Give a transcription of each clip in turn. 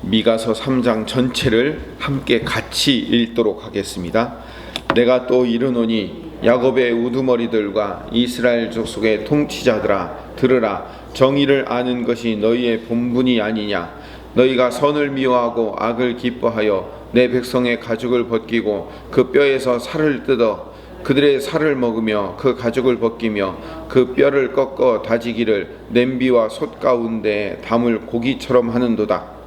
미가서 3장 전체를 함께 같이 읽도록 하겠습니다. 내가 또 이르노니 야곱의 우두머리들과 이스라엘 족속의 통치자들아 들으라. 정의를 아는 것이 너희의 본분이 아니냐. 너희가 선을 미워하고 악을 기뻐하여 내 백성의 가죽을 벗기고 그 뼈에서 살을 뜯어 그들의 살을 먹으며 그 가죽을 벗기며 그 뼈를 꺾어 다지기를 냄비와 솥 가운데 담을 고기처럼 하는도다.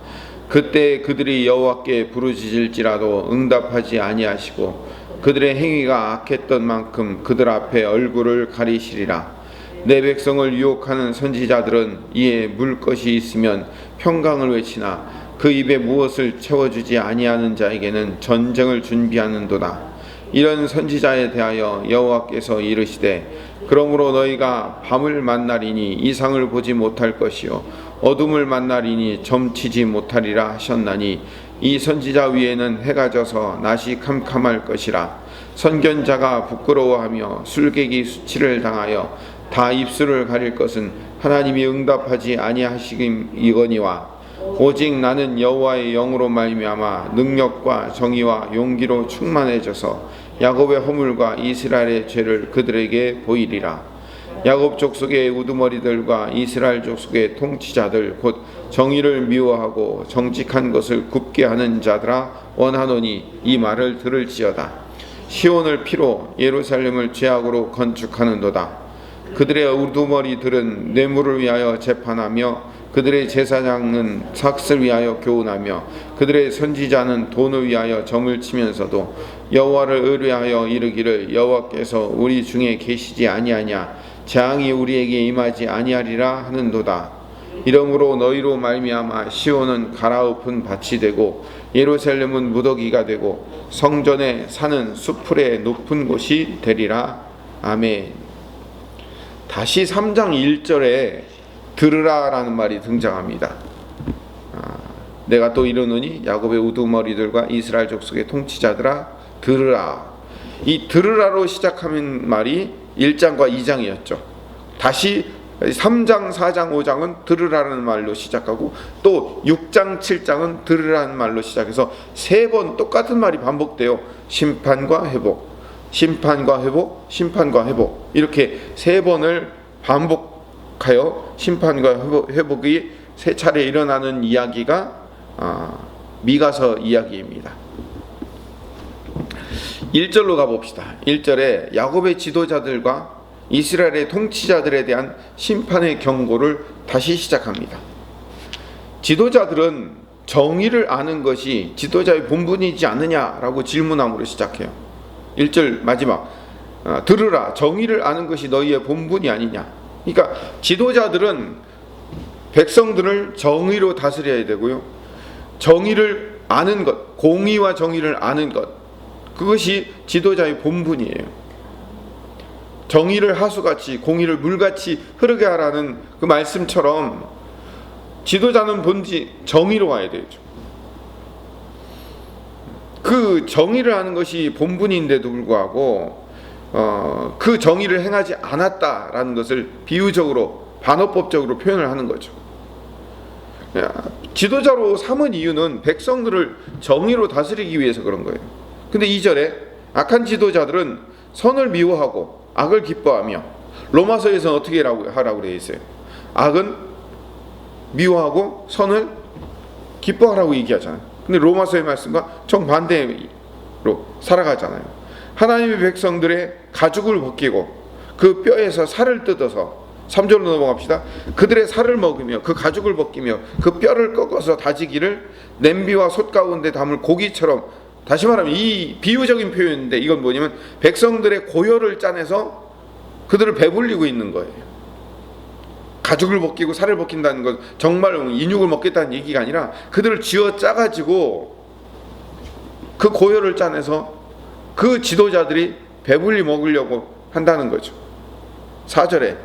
그때 그들이 여호와께 부르짖을지라도 응답하지 아니하시고 그들의 행위가 악했던 만큼 그들 앞에 얼굴을 가리시리라. 내 백성을 유혹하는 선지자들은 이에 물 것이 있으면 평강을 외치나 그 입에 무엇을 채워주지 아니하는 자에게는 전쟁을 준비하는도다. 이런 선지자에 대하여 여호와께서 이르시되 그러므로 너희가 밤을 만나리니 이상을 보지 못할 것이요 어둠을 만나리니 점치지 못하리라 하셨나니 이 선지자 위에는 해가 져서 낮이 캄캄할 것이라. 선견자가 부끄러워하며 술객이 수치를 당하여 다 입술을 가릴 것은 하나님이 응답하지 아니하시기거니와 오직 나는 여호와의 영으로 말미암아 능력과 정의와 용기로 충만해져서 야곱의 허물과 이스라엘의 죄를 그들에게 보이리라. 야곱 족속의 우두머리들과 이스라엘 족속의 통치자들 곧 정의를 미워하고 정직한 것을 굽게 하는 자들아 원하노니 이 말을 들을지어다. 시온을 피로 예루살렘을 죄악으로 건축하는도다. 그들의 우두머리들은 뇌물을 위하여 재판하며 그들의 제사장은 삭슬 위하여 교훈하며 그들의 선지자는 돈을 위하여 점을 치면서도 여호와를 의뢰하여 이르기를 여호와께서 우리 중에 계시지 아니하냐 재앙이 우리에게 임하지 아니하리라 하는도다. 이러므로 너희로 말미암아 시온은 갈아엎은 밭이 되고 예루살렘은 무더기가 되고 성전에 사는 수풀의 높은 곳이 되리라. 아멘. 다시 3장 1절에 들으라 라는 말이 등장합니다. 내가 또 이르노니 야곱의 우두머리들과 이스라엘 족속의 통치자들아 들으라. 이 들으라로 시작하는 말이 1장과 2장이었죠. 다시 3장, 4장, 5장은 들으라는 말로 시작하고 또 6장, 7장은 들으라는 말로 시작해서 3번 똑같은 말이 반복돼요. 심판과 회복, 심판과 회복, 심판과 회복 이렇게 3번을 반복하여 심판과 회복이 3차례 일어나는 이야기가 미가서 이야기입니다. 1절로 가봅시다. 1절에 야곱의 지도자들과 이스라엘의 통치자들에 대한 심판의 경고를 다시 시작합니다. 지도자들은 정의를 아는 것이 지도자의 본분이지 않느냐라고 질문함으로 시작해요. 1절 마지막 들으라. 정의를 아는 것이 너희의 본분이 아니냐. 그러니까 지도자들은 백성들을 정의로 다스려야 되고요. 정의를 아는 것, 공의와 정의를 아는 것, 그것이 지도자의 본분이에요. 정의를 하수같이 공의를 물같이 흐르게 하라는 그 말씀처럼 지도자는 본지 정의로 와야 되죠. 그 정의를 하는 것이 본분인데도 불구하고 그 정의를 행하지 않았다라는 것을 비유적으로 반어법적으로 표현을 하는 거죠. 지도자로 삼은 이유는 백성들을 정의로 다스리기 위해서 그런 거예요. 근데 2절에 악한 지도자들은 선을 미워하고 악을 기뻐하며, 로마서에서는 어떻게 하라고 되어 있어요? 악은 미워하고 선을 기뻐하라고 얘기하잖아요. 근데 로마서의 말씀과 정반대로 살아가잖아요. 하나님의 백성들의 가죽을 벗기고 그 뼈에서 살을 뜯어서 3절로 넘어갑시다. 그들의 살을 먹으며 그 가죽을 벗기며 그 뼈를 꺾어서 다지기를 냄비와 솥 가운데 담을 고기처럼, 다시 말하면 이 비유적인 표현인데 이건 뭐냐면 백성들의 고열을 짜내서 그들을 배불리고 있는 거예요. 가죽을 벗기고 살을 벗긴다는 건 정말 인육을 먹겠다는 얘기가 아니라 그들을 쥐어 짜가지고 그 고열을 짜내서 그 지도자들이 배불리 먹으려고 한다는 거죠. 4절에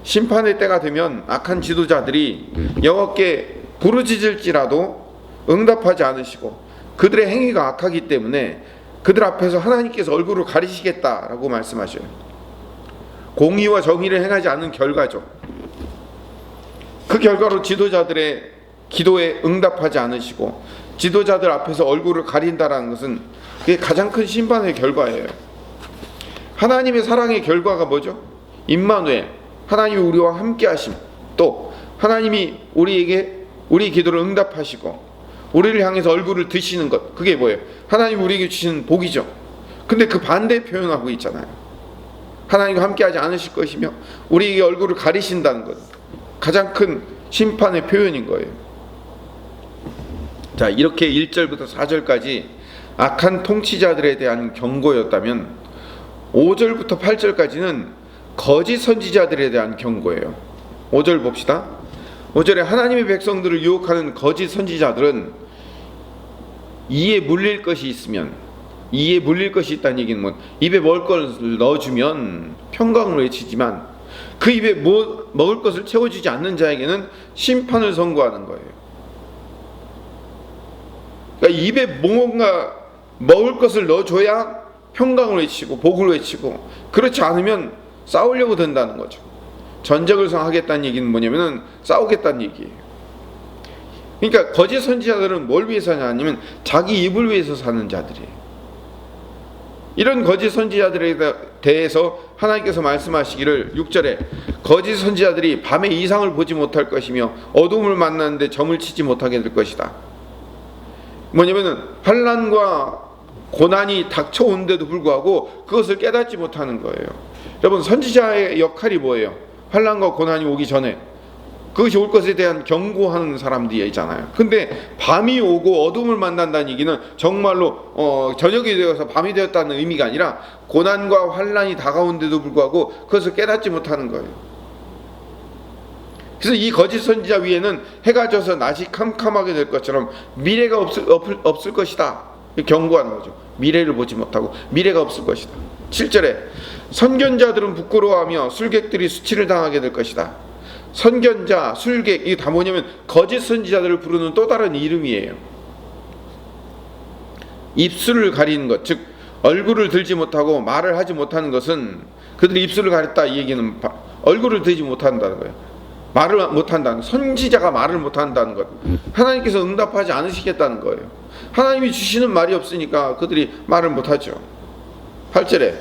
심판의 때가 되면 악한 지도자들이 여호와께 부르짖을지라도 응답하지 않으시고 그들의 행위가 악하기 때문에 그들 앞에서 하나님께서 얼굴을 가리시겠다라고 말씀하셔요. 공의와 정의를 행하지 않는 결과죠. 그 결과로 지도자들의 기도에 응답하지 않으시고 지도자들 앞에서 얼굴을 가린다라는 것은 그게 가장 큰 심판의 결과예요. 하나님의 사랑의 결과가 뭐죠? 임마누엘, 하나님이 우리와 함께 하심, 또 하나님이 우리에게 우리 기도를 응답하시고 우리를 향해서 얼굴을 드시는 것, 그게 뭐예요? 하나님이 우리에게 주시는 복이죠. 근데 그 반대 표현하고 있잖아요. 하나님과 함께 하지 않으실 것이며 우리에게 얼굴을 가리신다는 것, 가장 큰 심판의 표현인 거예요. 자, 이렇게 1절부터 4절까지 악한 통치자들에 대한 경고였다면 5절부터 8절까지는 거짓 선지자들에 대한 경고예요. 5절 봅시다. 5절에 하나님의 백성들을 유혹하는 거짓 선지자들은 이에 물릴 것이 있으면, 이에 물릴 것이 있다는 얘기는 뭐 입에 먹을 것을 넣어주면 평강을 외치지만 그 입에 먹을 것을 채워주지 않는 자에게는 심판을 선고하는 거예요. 그러니까 입에 뭔가 먹을 것을 넣어줘야 평강을 외치고 복을 외치고, 그렇지 않으면 싸우려고 든다는 거죠. 전쟁을 하겠다는 얘기는 뭐냐면은 싸우겠다는 얘기예요. 그러니까 거짓 선지자들은 뭘 위해서 하냐면 자기 입을 위해서 사는 자들이에요. 이런 거짓 선지자들에 대해서 하나님께서 말씀하시기를 6절에 거짓 선지자들이 밤에 이상을 보지 못할 것이며 어둠을 만나는데 점을 치지 못하게 될 것이다. 뭐냐면은 환난과 고난이 닥쳐온데도 불구하고 그것을 깨닫지 못하는 거예요. 여러분, 선지자의 역할이 뭐예요? 환난과 고난이 오기 전에 그것이 올 것에 대한 경고하는 사람들이 있잖아요. 근데 밤이 오고 어둠을 만난다는 얘기는 정말로 저녁이 되어서 밤이 되었다는 의미가 아니라 고난과 환난이 다가온데도 불구하고 그것을 깨닫지 못하는 거예요. 그래서 이 거짓 선지자 위에는 해가 져서 낮이 캄캄하게 될 것처럼 미래가 없을 것이다, 경고하는 거죠. 미래를 보지 못하고 미래가 없을 것이다. 7절에 선견자들은 부끄러워하며 술객들이 수치를 당하게 될 것이다. 선견자, 술객, 이게 다 뭐냐면 거짓 선지자들을 부르는 또 다른 이름이에요. 입술을 가리는 것, 즉 얼굴을 들지 못하고 말을 하지 못하는 것은, 그들이 입술을 가렸다 이 얘기는 얼굴을 들지 못한다는 거예요. 말을 못한다는, 선지자가 말을 못한다는 것, 하나님께서 응답하지 않으시겠다는 거예요. 하나님이 주시는 말이 없으니까 그들이 말을 못하죠. 8절에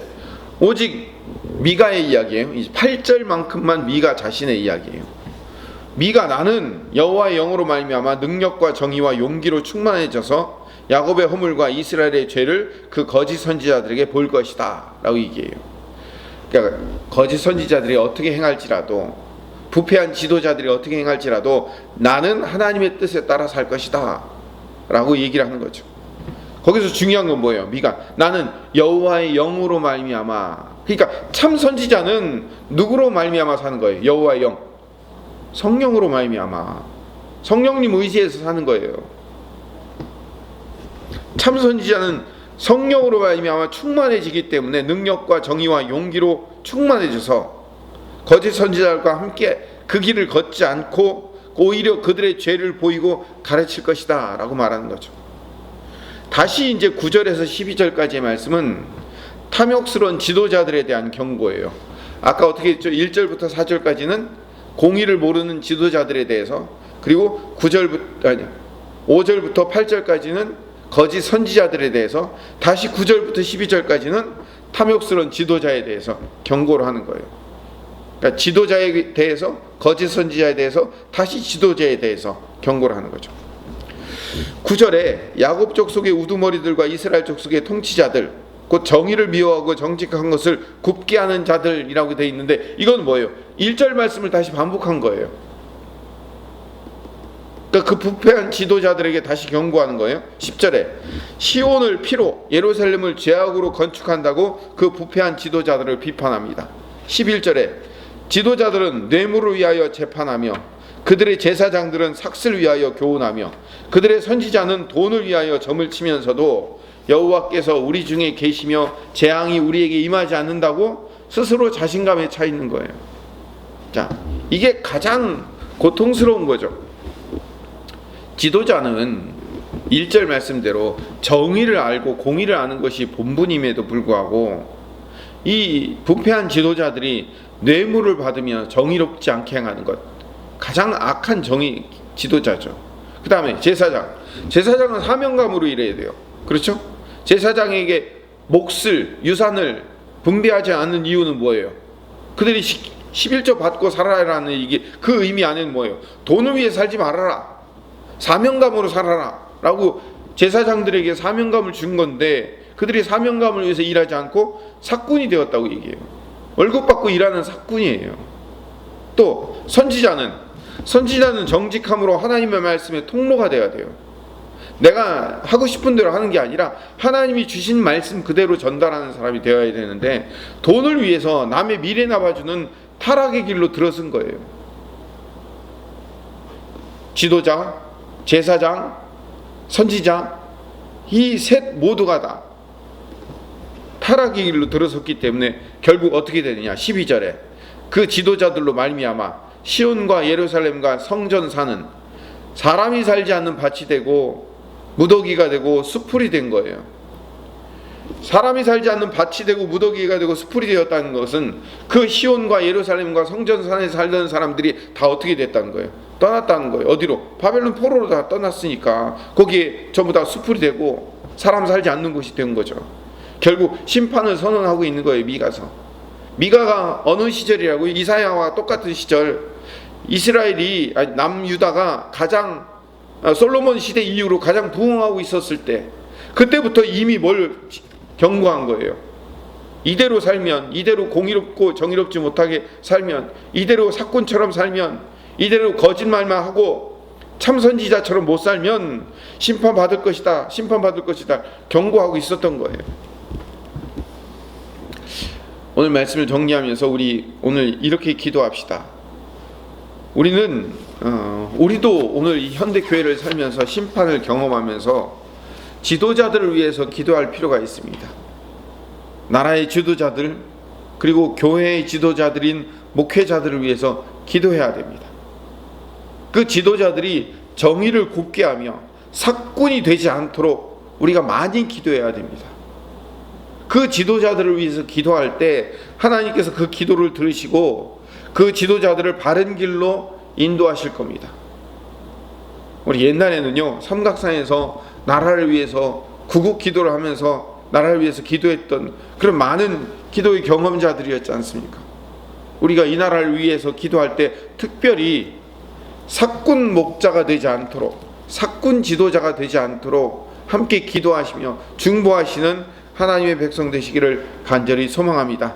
오직 미가의 이야기예요. 8절만큼만 미가 자신의 이야기예요. 미가 나는 여호와의 영으로 말미암아 능력과 정의와 용기로 충만해져서 야곱의 허물과 이스라엘의 죄를 그 거짓 선지자들에게 볼 것이다 라고 얘기해요. 그러니까 거짓 선지자들이 어떻게 행할지라도, 부패한 지도자들이 어떻게 행할지라도 나는 하나님의 뜻에 따라 살 것이다 라고 얘기를 하는 거죠. 거기서 중요한 건 뭐예요? 미가 나는 여호와의 영으로 말미암아. 그러니까 참 선지자는 누구로 말미암아 사는 거예요? 여호와의 영, 성령으로 말미암아, 성령님 의지해서 사는 거예요. 참 선지자는 성령으로 말미암아 충만해지기 때문에 능력과 정의와 용기로 충만해져서 거짓 선지자들과 함께 그 길을 걷지 않고 오히려 그들의 죄를 보이고 가르칠 것이다 라고 말하는 거죠. 다시 이제 9절에서 12절까지의 말씀은 탐욕스러운 지도자들에 대한 경고예요. 아까 어떻게 했죠? 1절부터 4절까지는 공의를 모르는 지도자들에 대해서, 그리고 5절부터 8절까지는 거짓 선지자들에 대해서, 다시 9절부터 12절까지는 탐욕스러운 지도자에 대해서 경고를 하는 거예요. 그러니까 지도자에 대해서, 거짓 선지자에 대해서, 다시 지도자에 대해서 경고를 하는 거죠. 9절에 야곱 족속의 우두머리들과 이스라엘 족속의 통치자들, 곧 정의를 미워하고 정직한 것을 굽게 하는 자들이라고 되어 있는데, 이건 뭐예요? 1절 말씀을 다시 반복한 거예요. 그러니까 그 부패한 지도자들에게 다시 경고하는 거예요. 10절에 시온을 피로 예루살렘을 죄악으로 건축한다고 그 부패한 지도자들을 비판합니다. 11절에 지도자들은 뇌물을 위하여 재판하며 그들의 제사장들은 삭슬 위하여 교훈하며 그들의 선지자는 돈을 위하여 점을 치면서도 여호와께서 우리 중에 계시며 재앙이 우리에게 임하지 않는다고 스스로 자신감에 차 있는 거예요. 자, 이게 가장 고통스러운 거죠. 지도자는 1절 말씀대로 정의를 알고 공의를 아는 것이 본분임에도 불구하고 이 부패한 지도자들이 뇌물을 받으며 정의롭지 않게 행하는 것, 가장 악한 정의 지도자죠. 그 다음에 제사장은 사명감으로 일해야 돼요. 그렇죠? 제사장에게 몫을, 유산을 분배하지 않는 이유는 뭐예요? 그들이 11조 받고 살아라는 이게 그 의미 안에는 뭐예요? 돈을 위해 살지 말아라, 사명감으로 살아라 라고 제사장들에게 사명감을 준 건데, 그들이 사명감을 위해서 일하지 않고 사꾼이 되었다고 얘기해요. 월급 받고 일하는 사꾼이에요. 또 선지자는 정직함으로 하나님의 말씀의 통로가 되어야 돼요. 내가 하고 싶은 대로 하는 게 아니라 하나님이 주신 말씀 그대로 전달하는 사람이 되어야 되는데, 돈을 위해서 남의 미래나 봐주는 타락의 길로 들어선 거예요. 지도자, 제사장, 선지자, 이 셋 모두가 다 타락의 길로 들어섰기 때문에 결국 어떻게 되느냐? 12절에 그 지도자들로 말미암아 시온과 예루살렘과 성전사는 사람이 살지 않는 밭이 되고 무더기가 되고 수풀이 된 거예요. 사람이 살지 않는 밭이 되고 무더기가 되고 수풀이 되었다는 것은 그 시온과 예루살렘과 성전산에 살던 사람들이 다 어떻게 됐다는 거예요? 떠났다는 거예요. 어디로? 바벨론 포로로 다 떠났으니까 거기에 전부 다 수풀이 되고 사람 살지 않는 곳이 된 거죠. 결국 심판을 선언하고 있는 거예요. 미가가 어느 시절이라고? 이사야와 똑같은 시절, 이스라엘이 남유다가 가장 솔로몬 시대 이후로 가장 부흥하고 있었을 때, 그때부터 이미 뭘 경고한 거예요. 이대로 살면, 이대로 공의롭고 정의롭지 못하게 살면, 이대로 사꾼처럼 살면, 이대로 거짓말만 하고 참선지자처럼 못 살면 심판받을 것이다 경고하고 있었던 거예요. 오늘 말씀을 정리하면서 우리 오늘 이렇게 기도합시다. 우리도 오늘 이 현대 교회를 살면서 심판을 경험하면서 지도자들을 위해서 기도할 필요가 있습니다. 나라의 지도자들, 그리고 교회의 지도자들인 목회자들을 위해서 기도해야 됩니다. 그 지도자들이 정의를 굳게 하며 사꾼이 되지 않도록 우리가 많이 기도해야 됩니다. 그 지도자들을 위해서 기도할 때 하나님께서 그 기도를 들으시고 그 지도자들을 바른 길로 인도하실 겁니다. 우리 옛날에는요, 삼각산에서 나라를 위해서 구국 기도를 하면서 나라를 위해서 기도했던 그런 많은 기도의 경험자들이었지 않습니까? 우리가 이 나라를 위해서 기도할 때 특별히 사꾼 목자가 되지 않도록, 사꾼 지도자가 되지 않도록 함께 기도하시며 중보하시는 하나님의 백성 되시기를 간절히 소망합니다.